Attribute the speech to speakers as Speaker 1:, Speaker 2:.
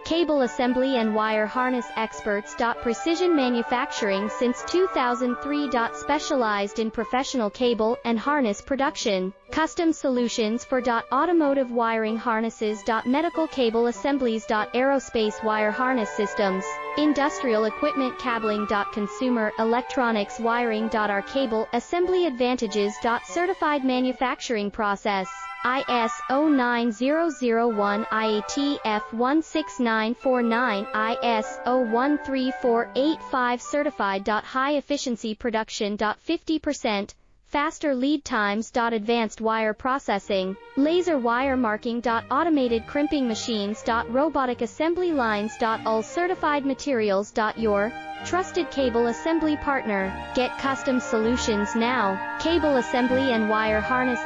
Speaker 1: Cable assembly and wire harness experts. Precision manufacturing since 2003. Specialized in professional cable and harness production. Custom solutions for automotive wiring harnesses. Medical cable assemblies. Aerospace wire harness systems. Industrial equipment cabling. Consumer electronics wiring. Our cable assembly advantages. Certified manufacturing process. ISO 9001, IATF 16949, ISO 13485 certified. High efficiency production. 50% faster lead times. Advanced wire processing, laser wire marking. Automated crimping machines. Robotic assembly lines. All certified materials. Your trusted cable assembly partner. Get custom solutions now. Cable assembly and wire harness